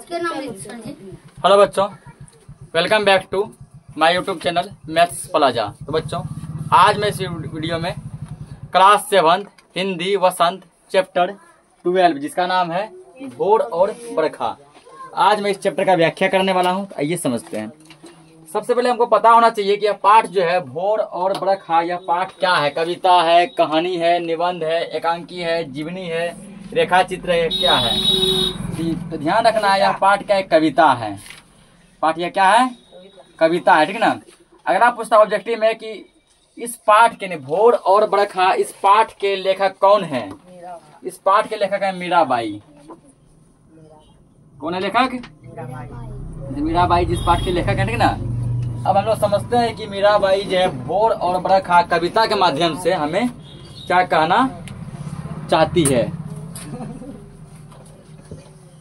Hello बच्चों, welcome back to my YouTube channel maths plaza. तो बच्चों, आज मैं इस वीडियो में क्लास 7 हिंदी वसंत चैप्टर 12 जिसका नाम है भोर और बरखा, आज मैं इस चैप्टर का व्याख्या करने वाला हूं। तो आइए समझते हैं। सबसे पहले हमको पता होना चाहिए कि यह पाठ जो है भोर और बरखा, यह पाठ क्या है। कविता है, कहानी है, निबंध है, एकांकी है, जीवनी है, रेखा चित्र है, क्या है। तो ध्यान रखना है, यह पाठ क्या है, कविता है। पाठ यह क्या है, कविता है, ठीक है ना। अगर आप पूछता ऑब्जेक्टिव में कि इस पाठ के भोर और बरखा, इस पाठ के लेखक कौन है, इस पाठ के लेखक है मीराबाई। कौन है लेखक? मीराबाई जिस पाठ के लेखक है, ठीक है ना। अब हम लोग समझते हैं कि मीराबाई जो है भोर और बरखा कविता के माध्यम से हमें क्या कहना चाहती है,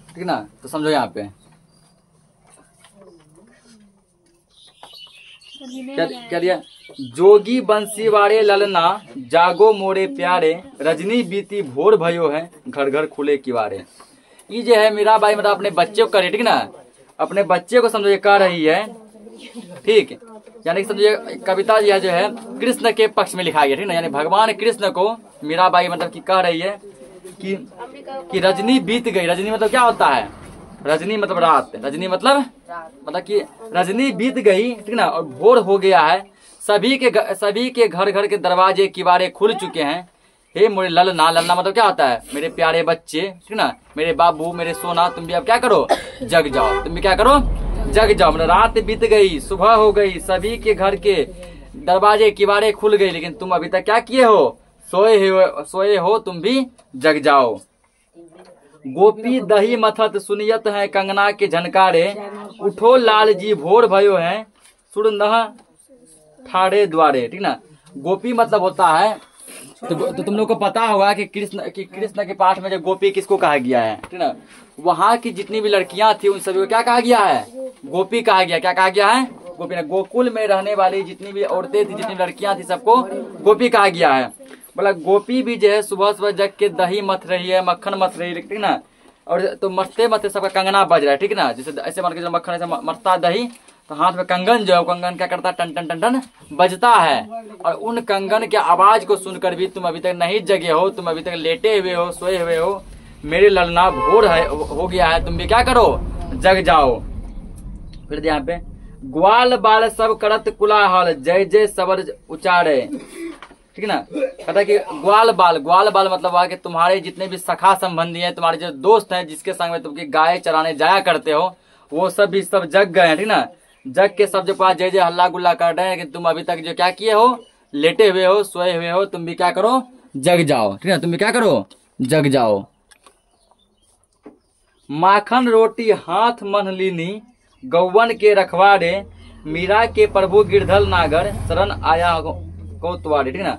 ठीक ना। तो समझो यहाँ पे क्या दिया। जोगी बंसीवाड़े ललना जागो मोरे प्यारे, रजनी बीती भोर भयो है घर घर खुले किवाड़े। ये जो है मीराबाई मतलब अपने बच्चे को कर रही, ठीक ना, अपने बच्चे को समझो ये कह रही है, ठीक। यानी कि समझिए कविता यह जो है कृष्ण के पक्ष में लिखा गया, ठीक ना। यानी भगवान कृष्ण को मीराबाई मतलब कि कह रही है कि रजनी बीत गई। रजनी मतलब क्या होता है, रजनी मतलब रात, रजनी मतलब कि रजनी बीत गई, ठीक ना, और भोर हो गया है। सभी के घर घर के दरवाजे किवाड़े खुल चुके हैं। हे मोरे ललना, ललना मतलब क्या होता है, मेरे प्यारे बच्चे, ठीक ना, मेरे बाबू, मेरे सोना, तुम भी अब क्या करो, जग जाओ। तुम भी क्या करो, जग जाओ। मतलब रात बीत गई, सुबह हो गई, सभी के घर के दरवाजे किवाड़े खुल गए, लेकिन तुम अभी तक क्या किए हो, सोए हो, तुम भी जग जाओ। गोपी दही मथत सुनियत है कंगना के झनकारे, उठो लाल जी भोर भयो है सुर नह ठाड़े द्वारे, ठीक ना। गोपी मतलब होता है, तो तुम लोग को पता होगा कि कृष्ण के पाठ में जब गोपी किसको कहा गया है, ठीक ना। वहाँ की जितनी भी लड़कियां थी उन सभी को क्या कहा गया है, गोपी कहा गया। क्या कहा गया है, गोपी। ने गोकुल में रहने वाली जितनी भी औरतें थी, जितनी लड़कियां थी, सबको गोपी कहा गया है। बोला गोपी भी जो है सुबह सुबह जग के दही मथ रही है, मक्खन मथ रही है, ठीक ना। और तो मथते मथते सबका कंगना बज रहा है, ठीक ना। जैसे ऐसे मान के मक्खन ऐसे मथता दही, तो हाथ में कंगन जो है, कंगन क्या करता है, टन टन टन टन बजता है। और उन कंगन के आवाज को सुनकर भी तुम अभी तक नहीं जगे हो, तुम अभी तक लेटे हुए हो, सोए हुए हो। मेरे ललना भोर है हो गया है, तुम भी क्या करो, जग जाओ। फिर यहाँ पे ग्वाल बाल सब करत कुलाहल, जय जय सबर उचारे, ठीक ना। कहता है कि ग्वाल बाल मतलब हुआ कि तुम्हारे जितने भी सखा संबंधी हैं, तुम्हारे जो दोस्त हैं, जिसके संग में तुम गाय चराने जाया करते हो, वो सब भी सब जग गए हैं, ठीक ना। जग के सब जो पास जय जय हल्ला गुल्ला कर रहे हैं कि तुम अभी तक जो क्या किए हो, लेटे हुए हो, सोए हुए हो, तुम भी क्या करो, जग जाओ, ठीक ना। तुम भी क्या करो, जग जाओ। माखन रोटी हाथ मन लीनी गौवन के रखवाड़े, मीरा के प्रभु गिरधर नागर शरण आया कोतवाड़े, ठीक ना।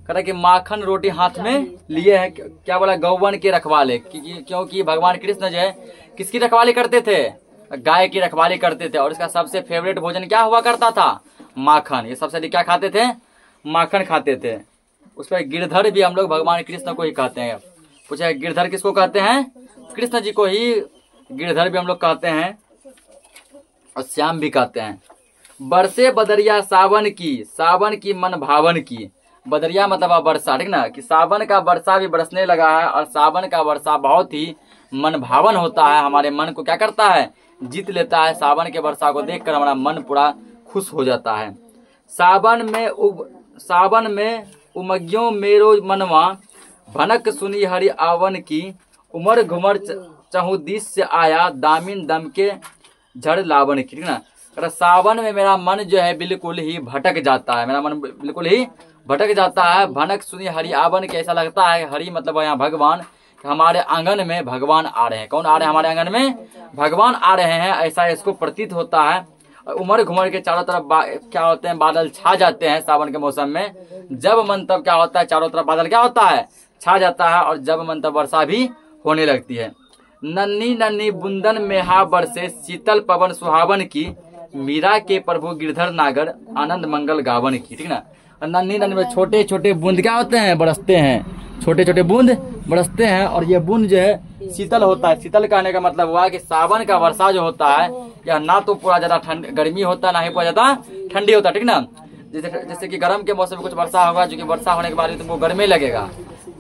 कहता कि माखन रोटी हाथ में लिए है, क्या बोला, गौवन के रखवाले, क्योंकि भगवान कृष्ण जो है किसकी रखवाली करते थे, गाय की रखवाली करते थे। और इसका सबसे फेवरेट भोजन क्या हुआ करता था, माखन। ये सबसे क्या खाते थे, माखन खाते थे। उस पर गिरधर भी हम लोग भगवान कृष्ण को ही कहते हैं। पूछा गिरधर किसको कहते हैं, कृष्ण जी को ही गिरधर भी हम लोग कहते हैं, और श्याम भी कहते हैं। बरसे बदरिया सावन की मन भावन की। बदरिया मतलब वर्षा, ठीक ना, कि सावन का वर्षा भी बरसने लगा है, और सावन का वर्षा बहुत ही मन भावन होता है, हमारे मन को क्या करता है, जीत लेता है। सावन के वर्षा को देखकर हमारा मन पूरा खुश हो जाता है। सावन में उमग्यो मेरो मनवा, भनक सुनी हरि आवन की, उमर घुमर चहुदिश से आया, दामिन दम के झड़ लावन की, ठीक ना। सावन में मेरा मन जो है बिल्कुल ही भटक जाता है, मेरा मन बिल्कुल ही भटक जाता है। भनक सुनी हरि आवन के, ऐसा लगता है, हरि मतलब यहाँ भगवान, हमारे आंगन में भगवान आ रहे हैं। कौन आ रहे हैं हमारे आंगन में, भगवान आ रहे हैं, ऐसा इसको प्रतीत होता है। उमर घुमर के चारों तरफ क्या होते हैं, बादल छा जाते हैं सावन के मौसम में। जब मन तब क्या होता है, चारों तरफ बादल क्या होता है, छा जाता है, और जब मन तब वर्षा भी होने लगती है। नन्ही नन्ही बुंदन में हा बरसे, शीतल पवन सुहावन की, मीरा के प्रभु गिरधर नागर आनंद मंगल गावन की, ठीक ना। नन्ही नन्ही में छोटे छोटे बूंद क्या होते हैं, बरसते हैं, छोटे छोटे बूंद बरसते हैं। और ये बूंद जो है शीतल होता है। शीतल कहने का मतलब हुआ कि सावन का वर्षा जो होता है यह ना तो पूरा ज्यादा ठंड गर्मी होता है, ना ही पूरा ज्यादा ठंडी होता है, ठीक ना। जैसे कि गर्म के मौसम में कुछ वर्षा होगा, जो कि वर्षा होने के बाद तुमको गर्मी लगेगा।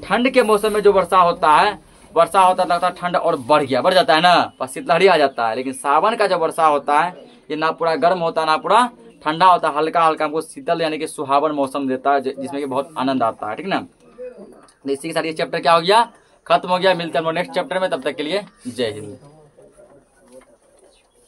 ठंड के मौसम में जो वर्षा होता है लगता है ठंड और बढ़ जाता है ना, पर शीतलहरी आ जाता है। लेकिन सावन का जो वर्षा होता है ये ना पूरा गर्म होता है ना पूरा ठंडा होता है, हल्का हल्का हमको शीतल यानी कि सुहावन मौसम देता है, जिसमें कि बहुत आनंद आता है, ठीक ना। इसी के साथ ये चैप्टर क्या हो गया, खत्म हो गया। मिलते हैं हम नेक्स्ट चैप्टर में, तब तक के लिए जय हिंद।